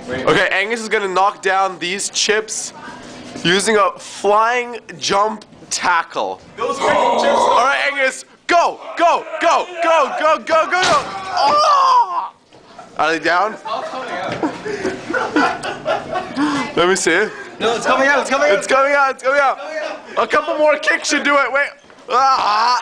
Okay, Angus is gonna knock down these chips using a flying jump tackle. Those freaking chips. All right, Angus, go, go, go, go, go, go, go, go. Oh! Are they down? It's all coming out. Let me see. No, it's coming out. It's coming out. It's coming out. It's coming out. A couple more kicks should do it. Wait. Ah!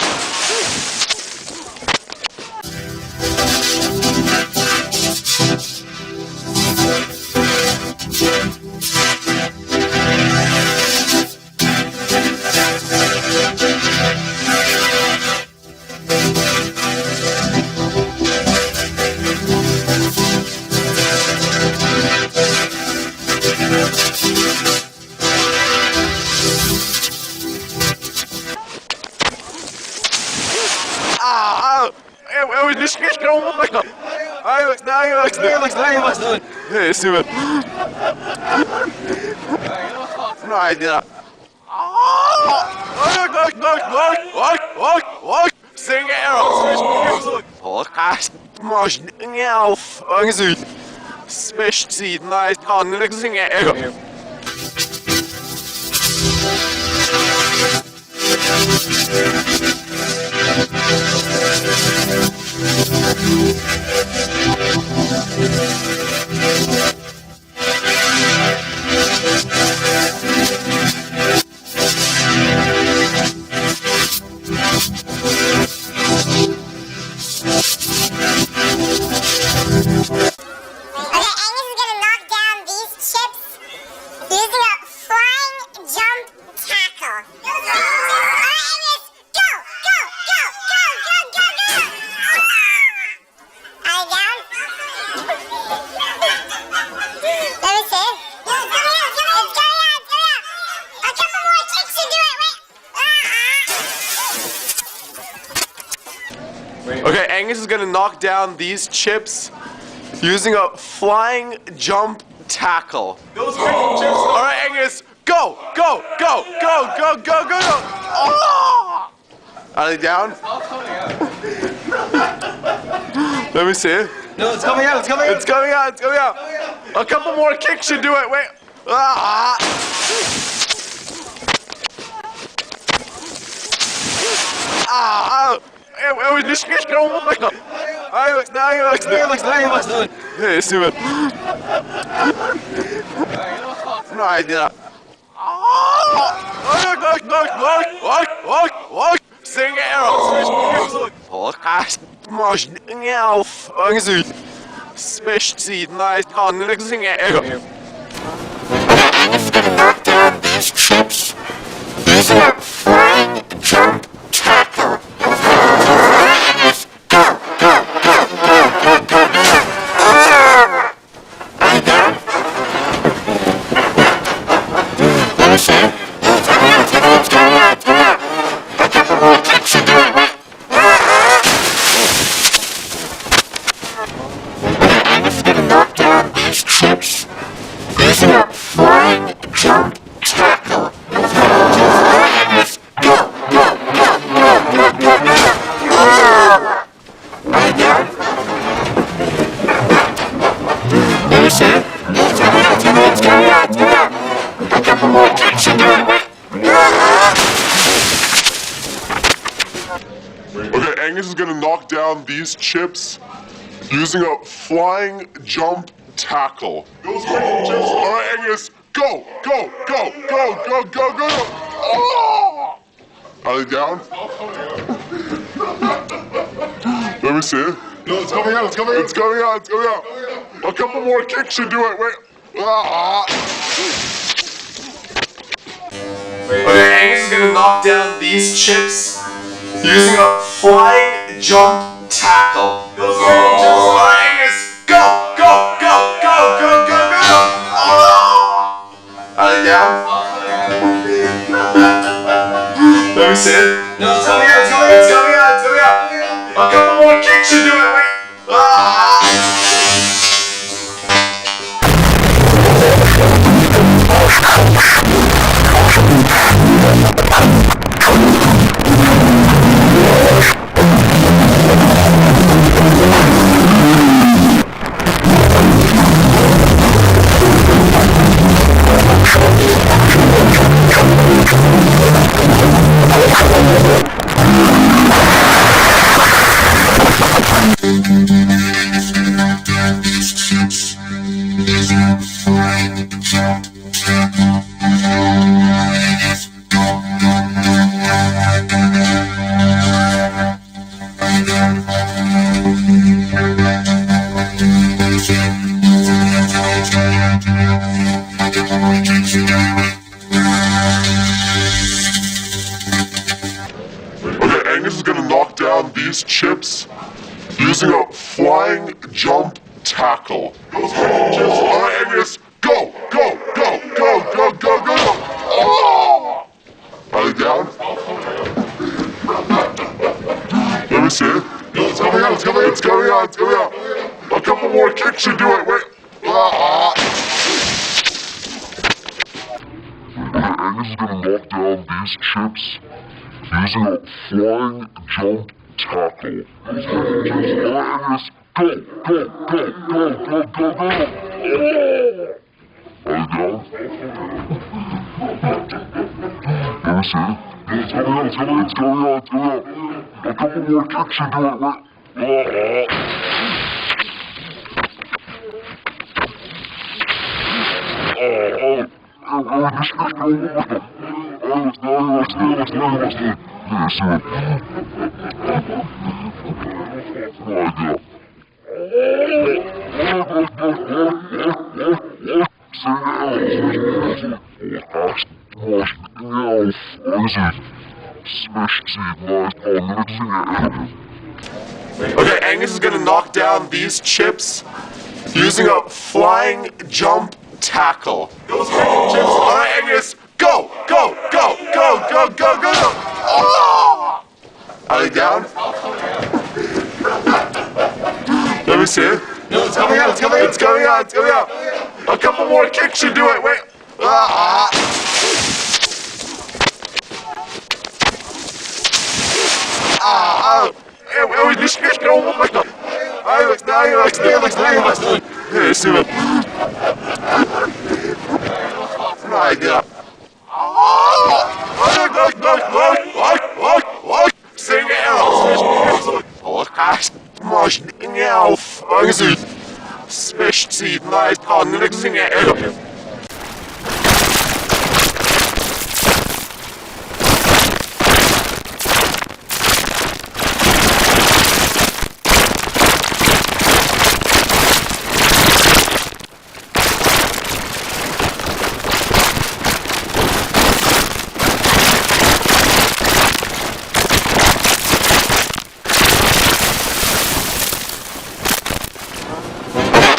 Hey, Steven. No idea. Sing arrows. Speshsiden er kan liksom synge arrows. Okay, Angus is gonna knock down these chips using a flying jump tackle. Those freaking chips. All right, Angus, go, go, go, go, go, go, go, go. Oh! Are they down? It's all coming out. Let me see. No, it's coming out. It's coming out. It's coming out. It's coming out. A couple more kicks should do it. Wait. Ah! Ah! Hey, Steven. No idea. Sing arrows. Speshsiden er kan liksom synge arrows. Angus is gonna knock down these chips using a flying jump tackle. Angus, go, go, go, go, go, go, go. Are you down? Let me see. It's coming out, it's coming out, it's coming out, it's coming out. A couple more kicks should do it, right? Angus is gonna knock down these chips using a flying jump tackle. Angus, go, go, go, go, go, go, go. Are you down? Let me see. It's coming out, it's coming out, it's coming out, it's coming out. A couple more kicks should do it, right? Okay, Angus is gonna knock down these chips using a flying jump tackle. Those freaking chips. All right, Angus, go, go, go, go, go, go, go, go. Oh! Are they down? Let me see. No, it's coming out. It's coming out. It's coming out. It's coming out. A couple more kicks should do it. Wait. Ah! Okay, Angus is gonna knock down these chips using a flying jump tackle. Oh, Angus, go, go, go, go, go, go, go, go. Oh! Are they down? Let me see. No, it's coming out. It's coming out. It's coming out. It's coming out. A couple more kicks should do it. Wait. Ah! Okay, Angus is gonna knock down these chips using a flying jump tackle. Alright, Angus, go, go, go, go, go, go, go, go. Oh! Are they down? Let me see it. It's coming out, it's coming out, it's coming out, it's coming out. A couple more kicks should do it, wait. Angus is gonna knock down these chips using a flying jump tackle. Angus, go, go, go, go, go, go, go. Oh! Are you down? Let me see. It's coming out, it's coming out, it's coming out, it's coming out. A couple more kicks should do it, wait. Okay, Angus is gonna knock down these chips using a flying jump tackle. Alright, Angus, go, go, go, go, go, go, go, go. Oh! Are they down? Let me see it. It's coming out, it's coming out, it's coming out, it's coming out. A couple more kicks should do it, wait. TailsCityNight CoNfUsIoN.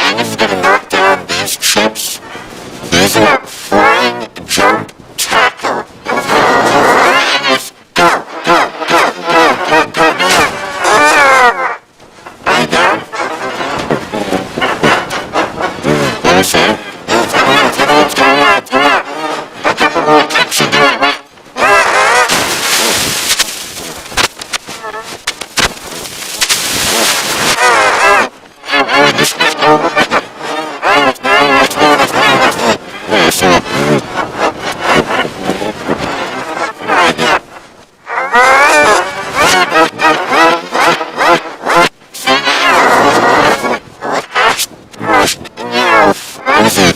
Angus is gonna knock down these chips using a flying jump tackle. Angus, go, go, go, go, go, go, go. Are you down? Let me see. It's coming out, it's coming out, it's coming out, it's coming out. A couple more kicks should do it, wait. Angus,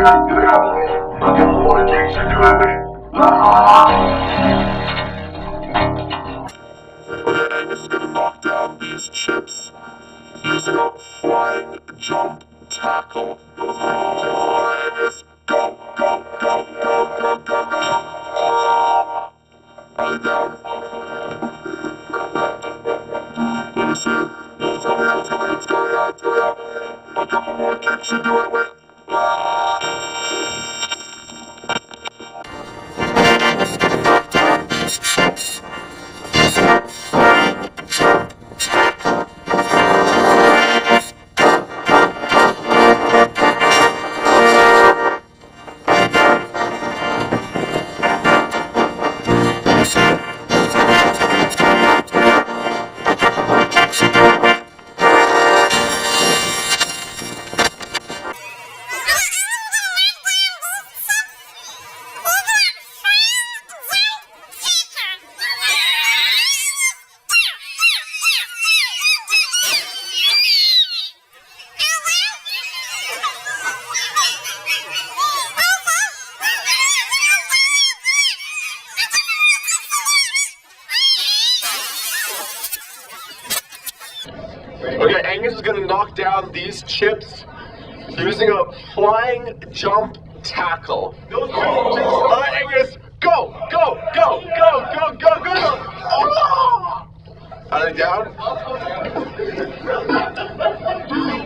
out, get it out. A couple more kicks should do it, wait. Okay, Angus is gonna knock down these chips using a flying jump tackle. Alright, Angus, go, go, go, go, go, go, go. Right down. Let me see it. It's coming out, it's coming out, it's coming out, it's coming out. A couple more kicks should do it, wait. Okay, Angus is gonna knock down these chips using a flying jump tackle. Alright, Angus, go, go, go, go, go, go, go! Oh! Are they down?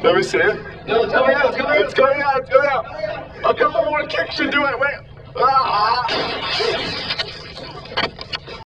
Let me see it. No, it's coming out, it's coming out. It's going out, it's going out. A couple more kicks should do it, wait. Ah!